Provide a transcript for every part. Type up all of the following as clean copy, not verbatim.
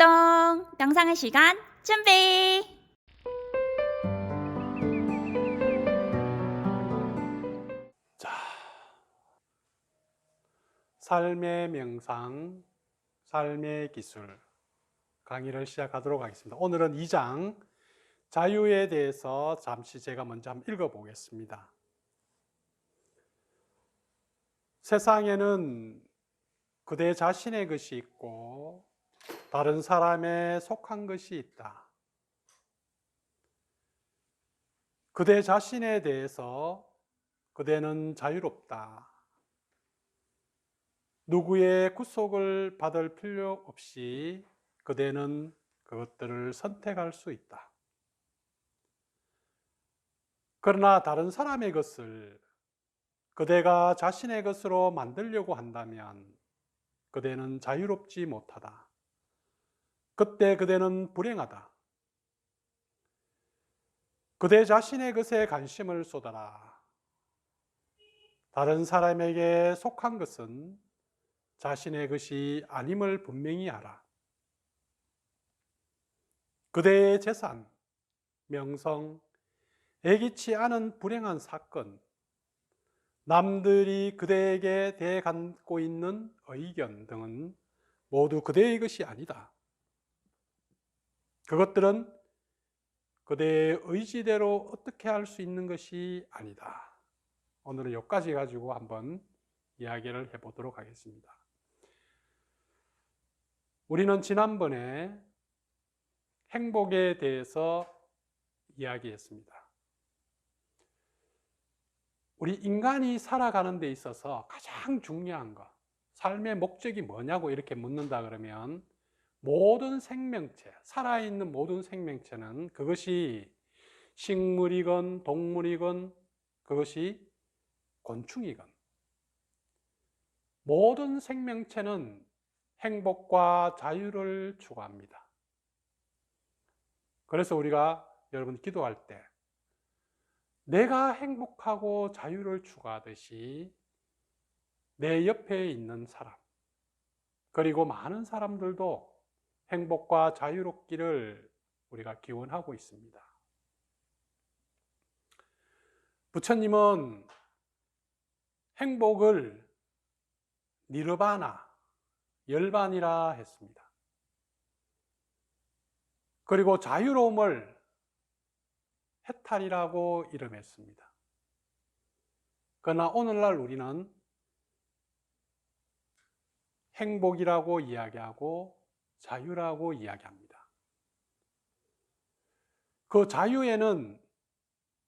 딩동, 명상의 시간 준비. 자, 삶의 명상, 삶의 기술 강의를 시작하도록 하겠습니다. 오늘은 2장 자유에 대해서 잠시 제가 먼저 한번 읽어보겠습니다. 세상에는 그대 자신의 것이 있고 다른 사람에 속한 것이 있다. 그대 자신에 대해서 그대는 자유롭다. 누구의 구속을 받을 필요 없이 그대는 그것들을 선택할 수 있다. 그러나 다른 사람의 것을 그대가 자신의 것으로 만들려고 한다면 그대는 자유롭지 못하다. 그때 그대는 불행하다. 그대 자신의 것에 관심을 쏟아라. 다른 사람에게 속한 것은 자신의 것이 아님을 분명히 알아. 그대의 재산, 명성, 예기치 않은 불행한 사건, 남들이 그대에게 대해 갖고 있는 의견 등은 모두 그대의 것이 아니다. 그것들은 그대의 의지대로 어떻게 할 수 있는 것이 아니다. 오늘은 여기까지 가지고 한번 이야기를 해보도록 하겠습니다. 우리는 지난번에 행복에 대해서 이야기했습니다. 우리 인간이 살아가는 데 있어서 가장 중요한 것, 삶의 목적이 뭐냐고 이렇게 묻는다 그러면 모든 생명체, 살아있는 모든 생명체는 그것이 식물이건 동물이건 그것이 곤충이건 모든 생명체는 행복과 자유를 추구합니다. 그래서 우리가 여러분 기도할 때 내가 행복하고 자유를 추구하듯이 내 옆에 있는 사람, 그리고 많은 사람들도 행복과 자유롭기를 우리가 기원하고 있습니다. 부처님은 행복을 니르바나, 열반이라 했습니다. 그리고 자유로움을 해탈이라고 이름했습니다. 그러나 오늘날 우리는 행복이라고 이야기하고 자유라고 이야기합니다. 그 자유에는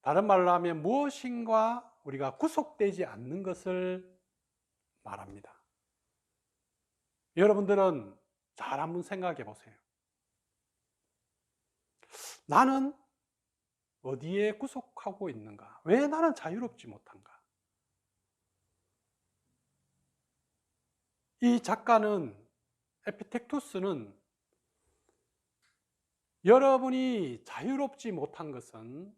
다른 말로 하면 무엇인가 우리가 구속되지 않는 것을 말합니다. 여러분들은 잘 한번 생각해 보세요. 나는 어디에 구속하고 있는가? 왜 나는 자유롭지 못한가? 이 작가는, 에피텍투스는 여러분이 자유롭지 못한 것은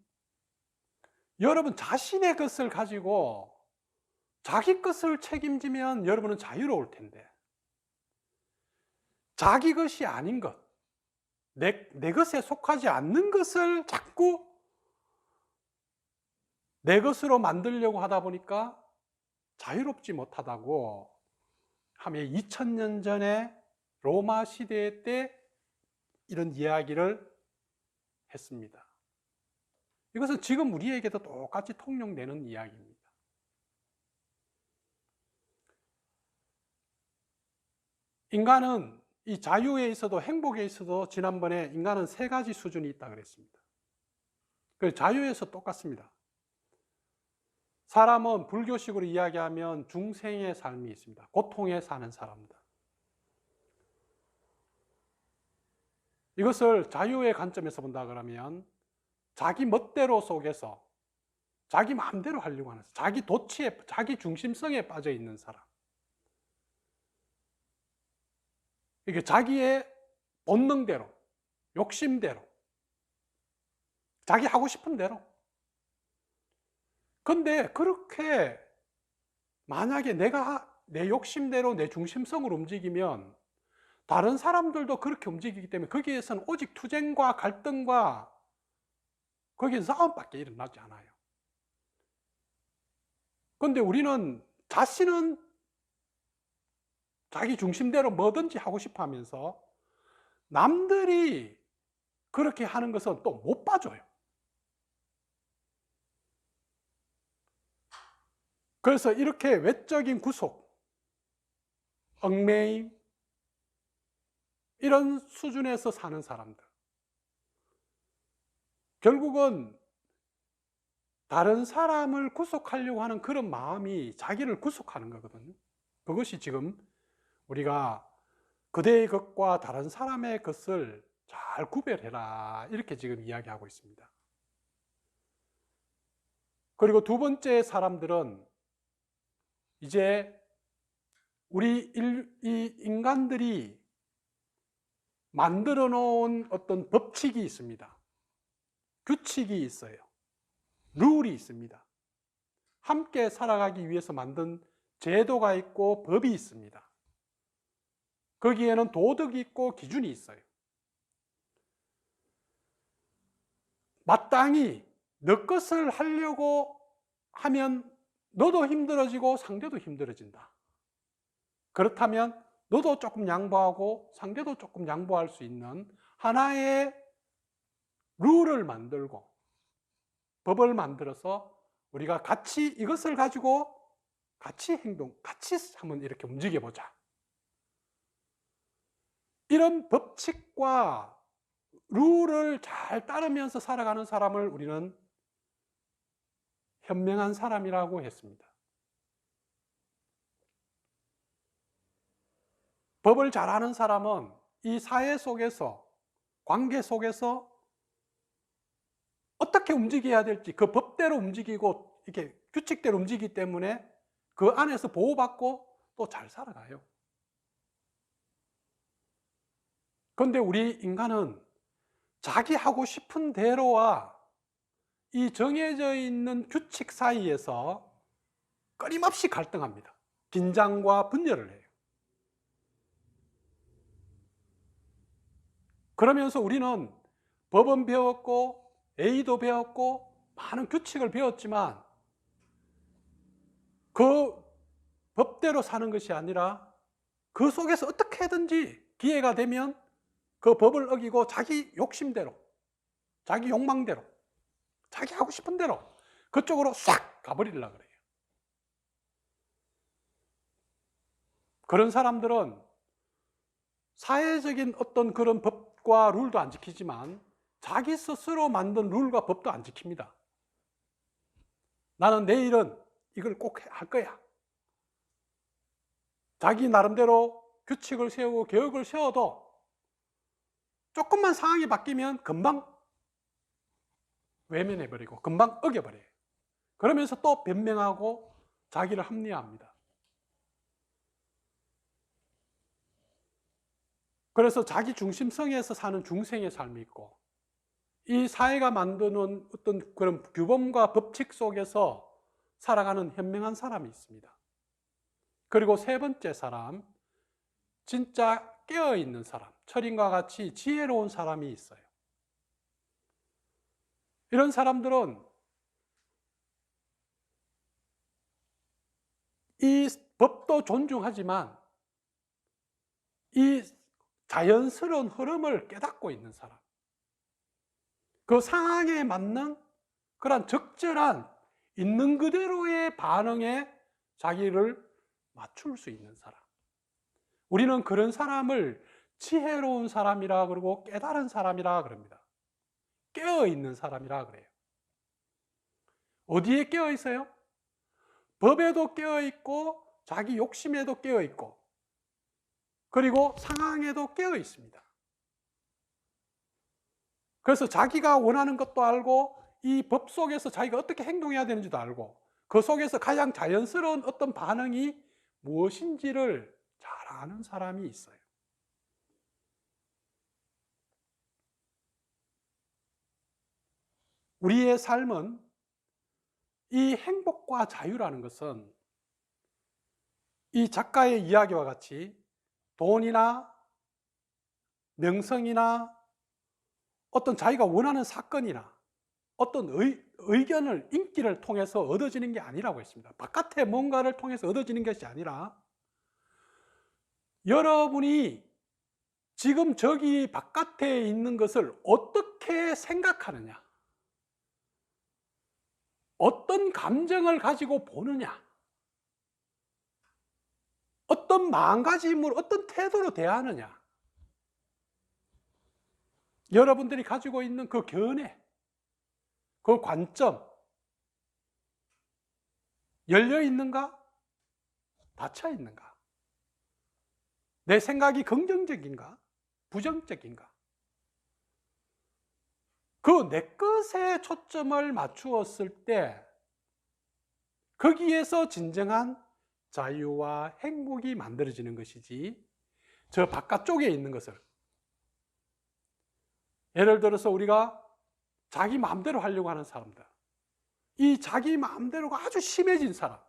여러분 자신의 것을 가지고 자기 것을 책임지면 여러분은 자유로울 텐데 자기 것이 아닌 것, 내 것에 속하지 않는 것을 자꾸 내 것으로 만들려고 하다 보니까 자유롭지 못하다고 하며 2000년 전에 로마 시대 때 이런 이야기를 했습니다. 이것은 지금 우리에게도 똑같이 통용되는 이야기입니다. 인간은 이 자유에 있어도 행복에 있어도 지난번에 인간은 3가지 수준이 있다고 그랬습니다. 자유에서 똑같습니다. 사람은 불교식으로 이야기하면 중생의 삶이 있습니다. 고통에 사는 사람들. 이것을 자유의 관점에서 본다 그러면 자기 멋대로 속에서 자기 마음대로 하려고 하는 사람, 자기 도취에, 자기 중심성에 빠져 있는 사람. 이게 자기의 본능대로, 욕심대로, 자기 하고 싶은 대로. 근데 그렇게 만약에 내가 내 욕심대로 내 중심성을 움직이면 다른 사람들도 그렇게 움직이기 때문에 거기에서는 오직 투쟁과 갈등과 거기에 싸움밖에 일어나지 않아요. 그런데 우리는 자신은 자기 중심대로 뭐든지 하고 싶어 하면서 남들이 그렇게 하는 것은 또 못 봐줘요. 그래서 이렇게 외적인 구속, 얽매임, 이런 수준에서 사는 사람들. 결국은 다른 사람을 구속하려고 하는 그런 마음이 자기를 구속하는 거거든요. 그것이 지금 우리가 그대의 것과 다른 사람의 것을 잘 구별해라, 이렇게 지금 이야기하고 있습니다. 그리고 두 번째 사람들은 이제 이 인간들이 만들어 놓은 어떤 법칙이 있습니다. 규칙이 있어요. 룰이 있습니다. 함께 살아가기 위해서 만든 제도가 있고 법이 있습니다. 거기에는 도덕이 있고 기준이 있어요. 마땅히 너 것을 하려고 하면 너도 힘들어지고 상대도 힘들어진다. 그렇다면 너도 조금 양보하고 상대도 조금 양보할 수 있는 하나의 룰을 만들고 법을 만들어서 우리가 같이 이것을 가지고 같이 같이 한번 이렇게 움직여보자. 이런 법칙과 룰을 잘 따르면서 살아가는 사람을 우리는 현명한 사람이라고 했습니다. 법을 잘 아는 사람은 이 사회 속에서, 관계 속에서 어떻게 움직여야 될지 그 법대로 움직이고 이렇게 규칙대로 움직이기 때문에 그 안에서 보호받고 또 잘 살아가요. 그런데 우리 인간은 자기 하고 싶은 대로와 이 정해져 있는 규칙 사이에서 끊임없이 갈등합니다. 긴장과 분열을 해요. 그러면서 우리는 법은 배웠고 A도 배웠고 많은 규칙을 배웠지만 그 법대로 사는 것이 아니라 그 속에서 어떻게든지 기회가 되면 그 법을 어기고 자기 욕심대로, 자기 욕망대로, 자기 하고 싶은 대로 그쪽으로 싹 가버리려고 그래요. 그런 사람들은 사회적인 어떤 그런 법과 룰도 안 지키지만 자기 스스로 만든 룰과 법도 안 지킵니다. 나는 내일은 이걸 꼭 할 거야. 자기 나름대로 규칙을 세우고 계획을 세워도 조금만 상황이 바뀌면 금방 외면해버리고 금방 어겨버려요. 그러면서 또 변명하고 자기를 합리화합니다. 그래서 자기 중심성에서 사는 중생의 삶이 있고 이 사회가 만드는 어떤 그런 규범과 법칙 속에서 살아가는 현명한 사람이 있습니다. 그리고 세 번째 사람, 진짜 깨어있는 사람, 철인과 같이 지혜로운 사람이 있어요. 이런 사람들은 이 법도 존중하지만 이 자연스러운 흐름을 깨닫고 있는 사람, 그 상황에 맞는 그런 적절한 있는 그대로의 반응에 자기를 맞출 수 있는 사람. 우리는 그런 사람을 지혜로운 사람이라 그러고 깨달은 사람이라 그럽니다. 깨어있는 사람이라 그래요. 어디에 깨어있어요? 법에도 깨어있고 자기 욕심에도 깨어있고 그리고 상황에도 깨어있습니다. 그래서 자기가 원하는 것도 알고 이 법 속에서 자기가 어떻게 행동해야 되는지도 알고 그 속에서 가장 자연스러운 어떤 반응이 무엇인지를 잘 아는 사람이 있어요. 우리의 삶은 이 행복과 자유라는 것은 이 작가의 이야기와 같이 돈이나 명성이나 어떤 자기가 원하는 사건이나 어떤 의견을, 인기를 통해서 얻어지는 게 아니라고 했습니다. 바깥에 뭔가를 통해서 얻어지는 것이 아니라 여러분이 지금 저기 바깥에 있는 것을 어떻게 생각하느냐, 어떤 감정을 가지고 보느냐, 어떤 마음가짐으로, 어떤 태도로 대하느냐, 여러분들이 가지고 있는 그 견해, 그 관점, 열려 있는가? 닫혀 있는가? 내 생각이 긍정적인가? 부정적인가? 그 내 것에 초점을 맞추었을 때 거기에서 진정한 자유와 행복이 만들어지는 것이지, 저 바깥쪽에 있는 것을, 예를 들어서 우리가 자기 마음대로 하려고 하는 사람들, 이 자기 마음대로가 아주 심해진 사람,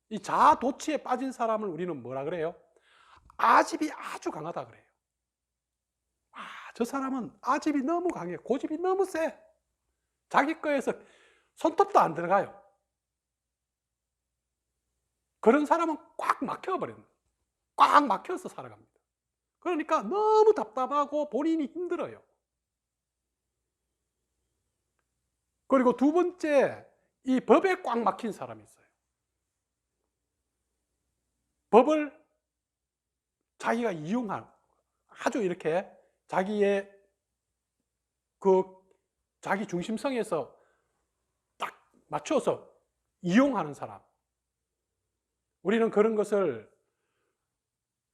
이 자아도취에 빠진 사람을 우리는 뭐라 그래요? 아집이 아주 강하다 그래요. 저 사람은 아집이 너무 강해, 고집이 너무 세, 자기 거에서 손톱도 안 들어가요. 그런 사람은 꽉 막혀버립니다. 꽉 막혀서 살아갑니다. 그러니까 너무 답답하고 본인이 힘들어요. 그리고 두 번째, 이 법에 꽉 막힌 사람이 있어요. 법을 자기가 이용하고 아주 이렇게 자기의 그 자기 중심성에서 딱 맞춰서 이용하는 사람. 우리는 그런 것을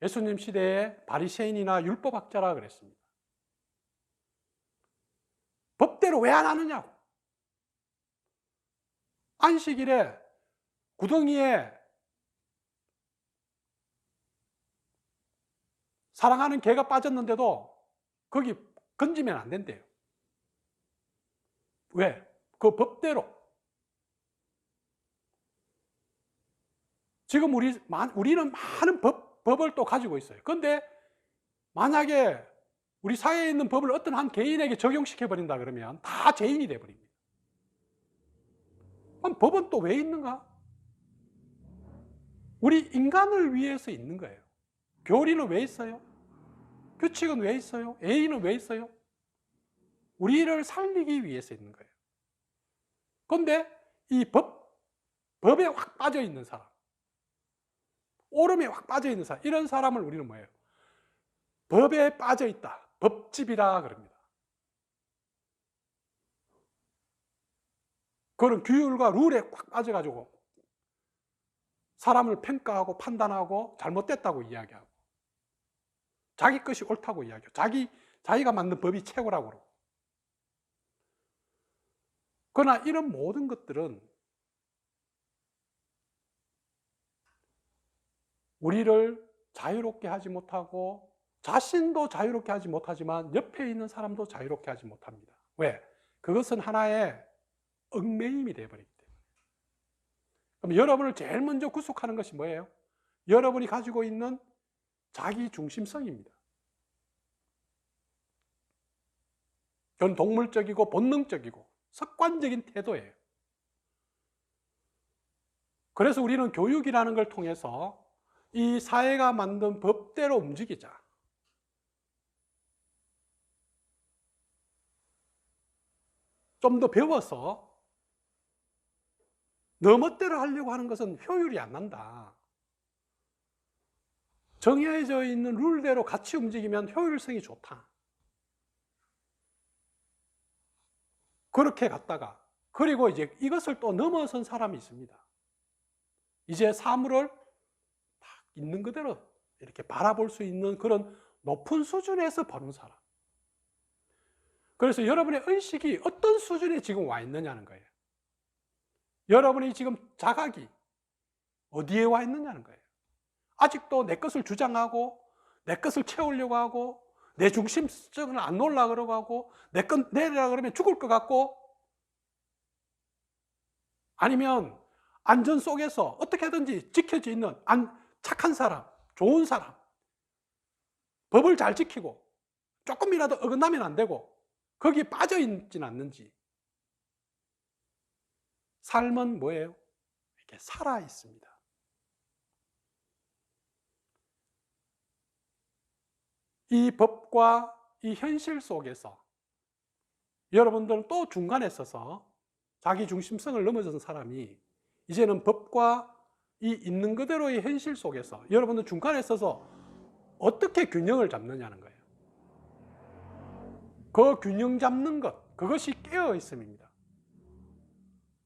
예수님 시대에 바리새인이나 율법학자라 그랬습니다. 법대로 왜 안 하느냐고. 안식일에 구덩이에 사랑하는 개가 빠졌는데도 거기 건지면 안 된대요. 왜? 그 법대로. 지금 우리는 많은 법을 또 가지고 있어요. 그런데 만약에 우리 사회에 있는 법을 어떤 한 개인에게 적용시켜버린다 그러면 다 죄인이 돼버립니다. 그럼 법은 또 왜 있는가? 우리 인간을 위해서 있는 거예요. 교리는 왜 있어요? 규칙은 왜 있어요? 예의는 왜 있어요? 우리를 살리기 위해서 있는 거예요. 그런데 이 법에 확 빠져 있는 사람, 오름에 확 빠져 있는 사람, 이런 사람을 우리는 뭐예요? 법에 빠져 있다, 법집이라 그럽니다. 그런 규율과 룰에 확 빠져가지고 사람을 평가하고 판단하고 잘못됐다고 이야기하고 자기 것이 옳다고 이야기하고 자기가 만든 법이 최고라고 그러고. 그러나 이런 모든 것들은 우리를 자유롭게 하지 못하고 자신도 자유롭게 하지 못하지만 옆에 있는 사람도 자유롭게 하지 못합니다. 왜? 그것은 하나의 얽매임이 되어버리기 때문에. 그럼 여러분을 제일 먼저 구속하는 것이 뭐예요? 여러분이 가지고 있는 자기 중심성입니다. 그건 동물적이고 본능적이고 습관적인 태도예요. 그래서 우리는 교육이라는 걸 통해서 이 사회가 만든 법대로 움직이자. 좀 더 배워서 너 멋대로 하려고 하는 것은 효율이 안 난다. 정해져 있는 룰대로 같이 움직이면 효율성이 좋다. 그렇게 갔다가, 그리고 이제 이것을 또 넘어선 사람이 있습니다. 이제 사물을 딱 있는 그대로 이렇게 바라볼 수 있는 그런 높은 수준에서 보는 사람. 그래서 여러분의 의식이 어떤 수준에 지금 와 있느냐는 거예요. 여러분이 지금 자각이 어디에 와 있느냐는 거예요. 아직도 내 것을 주장하고 내 것을 채우려고 하고 내 중심성을 안 놓으려고 그러고 하고 내 것 내리라 그러면 죽을 것 같고, 아니면 안전 속에서 어떻게든지 지켜져 있는 착한 사람, 좋은 사람, 법을 잘 지키고 조금이라도 어긋나면 안 되고 거기에 빠져 있지는 않는지. 삶은 뭐예요? 이렇게 살아 있습니다. 이 법과 이 현실 속에서 여러분들은 또 중간에 서서 자기 중심성을 넘어선 사람이 이제는 법과 이 있는 그대로의 현실 속에서 여러분들 중간에 서서 어떻게 균형을 잡느냐는 거예요. 그 균형 잡는 것, 그것이 깨어 있음입니다.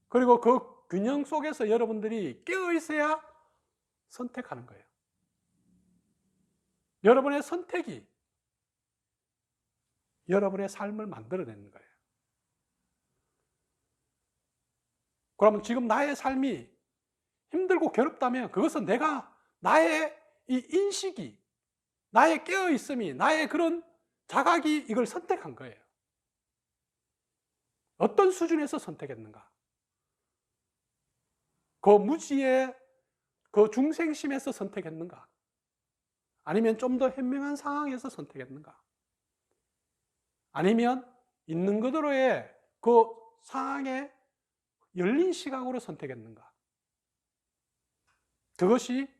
그리고 그 균형 속에서 여러분들이 깨어 있어야 선택하는 거예요. 여러분의 선택이 여러분의 삶을 만들어내는 거예요. 그러면 지금 나의 삶이 힘들고 괴롭다면 그것은 나의 이 인식이, 나의 깨어있음이, 나의 그런 자각이 이걸 선택한 거예요. 어떤 수준에서 선택했는가? 그 무지의 그 중생심에서 선택했는가? 아니면 좀 더 현명한 상황에서 선택했는가? 아니면 있는 그대로의 그 상황에 열린 시각으로 선택했는가? 그것이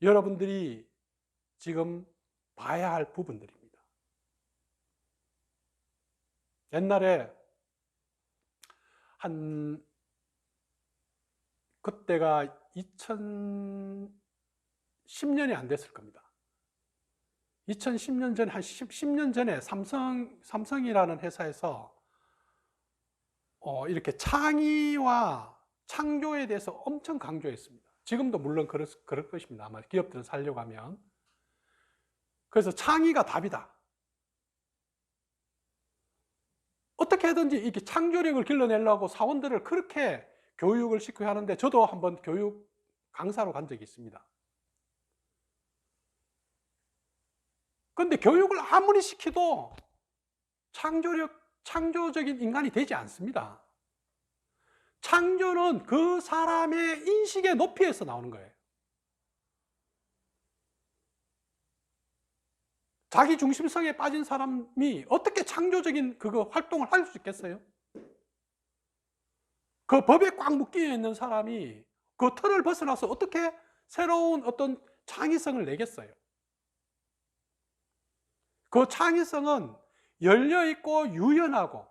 여러분들이 지금 봐야 할 부분들입니다. 옛날에 그때가 2010년이 안 됐을 겁니다. 2010년 전에, 한 10년 전에 삼성이라는 회사에서 이렇게 창의와 창조에 대해서 엄청 강조했습니다. 지금도 물론 그럴 것입니다. 아마 기업들은 살려고 하면. 그래서 창의가 답이다. 어떻게 하든지 이렇게 창조력을 길러내려고 사원들을 그렇게 교육을 시키고 하는데 저도 한번 교육 강사로 간 적이 있습니다. 그런데 교육을 아무리 시켜도 창조적인 인간이 되지 않습니다. 창조는 그 사람의 인식의 높이에서 나오는 거예요. 자기 중심성에 빠진 사람이 어떻게 창조적인 그거 활동을 할 수 있겠어요? 그 법에 꽉 묶여 있는 사람이 그 틀을 벗어나서 어떻게 새로운 어떤 창의성을 내겠어요? 그 창의성은 열려있고 유연하고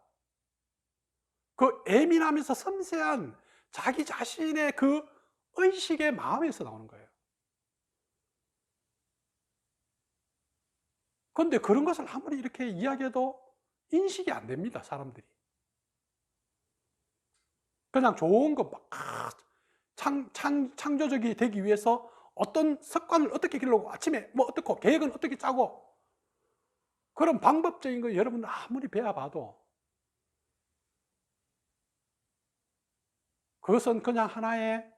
그 예민하면서 섬세한 자기 자신의 그 의식의 마음에서 나오는 거예요. 그런데 그런 것을 아무리 이렇게 이야기해도 인식이 안 됩니다, 사람들이. 그냥 좋은 거 막 창조적이 되기 위해서 어떤 습관을 어떻게 기르고 아침에 뭐 어떻고 계획은 어떻게 짜고 그런 방법적인 거 여러분 아무리 배워봐도 그것은 그냥 하나의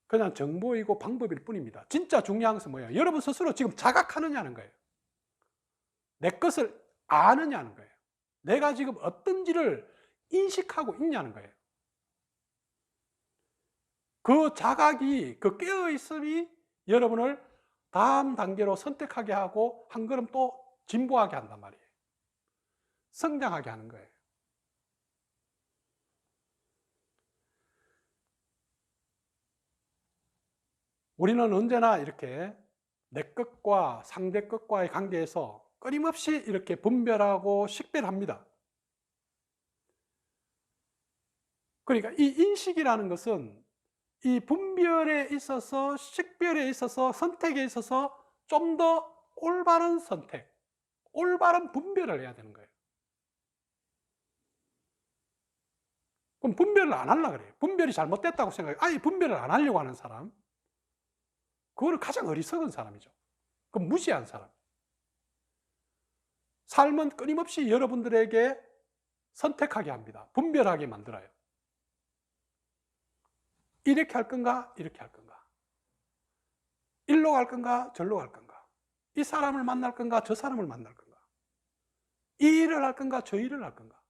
그냥 정보이고 방법일 뿐입니다. 진짜 중요한 것은 뭐예요? 여러분 스스로 지금 자각하느냐는 거예요. 내 것을 아느냐는 거예요. 내가 지금 어떤지를 인식하고 있냐는 거예요. 그 자각이, 그 깨어있음이 여러분을 다음 단계로 선택하게 하고 한 걸음 또 진보하게 한단 말이에요. 성장하게 하는 거예요. 우리는 언제나 이렇게 내 것과 상대 것과의 관계에서 끊임없이 이렇게 분별하고 식별합니다. 그러니까 이 인식이라는 것은 이 분별에 있어서, 식별에 있어서, 선택에 있어서 좀 더 올바른 선택, 올바른 분별을 해야 되는 거예요. 그럼 분별을 안 하려고 그래요. 분별이 잘못됐다고 생각해요. 아예 분별을 안 하려고 하는 사람, 그거는 가장 어리석은 사람이죠. 그건 무지한 사람. 삶은 끊임없이 여러분들에게 선택하게 합니다. 분별하게 만들어요. 이렇게 할 건가, 이렇게 할 건가. 일로 갈 건가, 절로 갈 건가. 이 사람을 만날 건가, 저 사람을 만날 건가. 이 일을 할 건가, 저 일을 할 건가.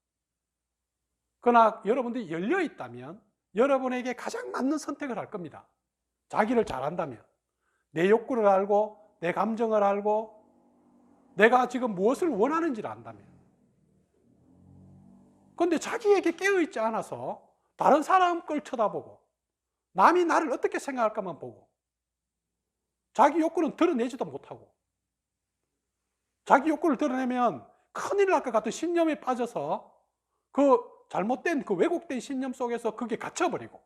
그러나 여러분들이 열려 있다면 여러분에게 가장 맞는 선택을 할 겁니다. 자기를 잘 안다면. 내 욕구를 알고, 내 감정을 알고, 내가 지금 무엇을 원하는지를 안다면. 그런데 자기에게 깨어있지 않아서 다른 사람 걸 쳐다보고 남이 나를 어떻게 생각할까만 보고 자기 욕구는 드러내지도 못하고 자기 욕구를 드러내면 큰일 날 것 같은 신념에 빠져서 그 잘못된 그 왜곡된 신념 속에서 그게 갇혀버리고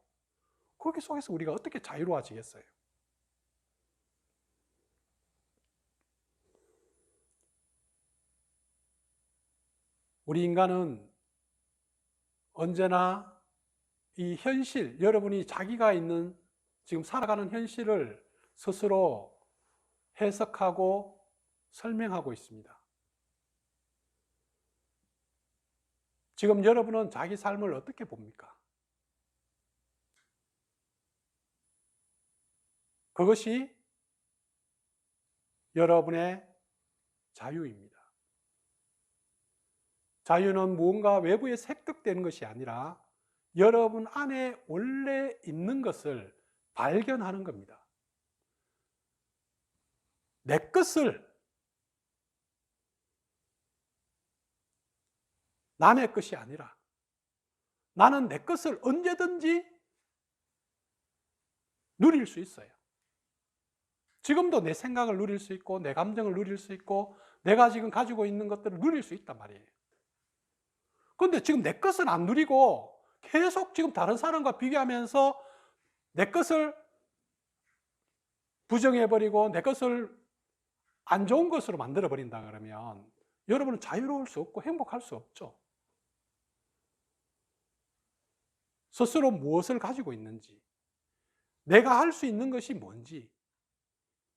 거기 속에서 우리가 어떻게 자유로워지겠어요? 우리 인간은 언제나 이 현실, 여러분이 자기가 있는 지금 살아가는 현실을 스스로 해석하고 설명하고 있습니다. 지금 여러분은 자기 삶을 어떻게 봅니까? 그것이 여러분의 자유입니다. 자유는 무언가 외부에 획득되는 것이 아니라 여러분 안에 원래 있는 것을 발견하는 겁니다. 내 것을 남의 것이 아니라 나는 내 것을 언제든지 누릴 수 있어요. 지금도 내 생각을 누릴 수 있고 내 감정을 누릴 수 있고 내가 지금 가지고 있는 것들을 누릴 수 있단 말이에요. 그런데 지금 내 것을 안 누리고 계속 지금 다른 사람과 비교하면서 내 것을 부정해버리고 내 것을 안 좋은 것으로 만들어버린다 그러면 여러분은 자유로울 수 없고 행복할 수 없죠. 스스로 무엇을 가지고 있는지, 내가 할 수 있는 것이 뭔지,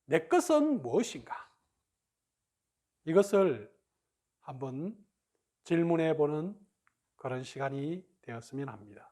내 것은 무엇인가? 이것을 한번 질문해 보는 그런 시간이 되었으면 합니다.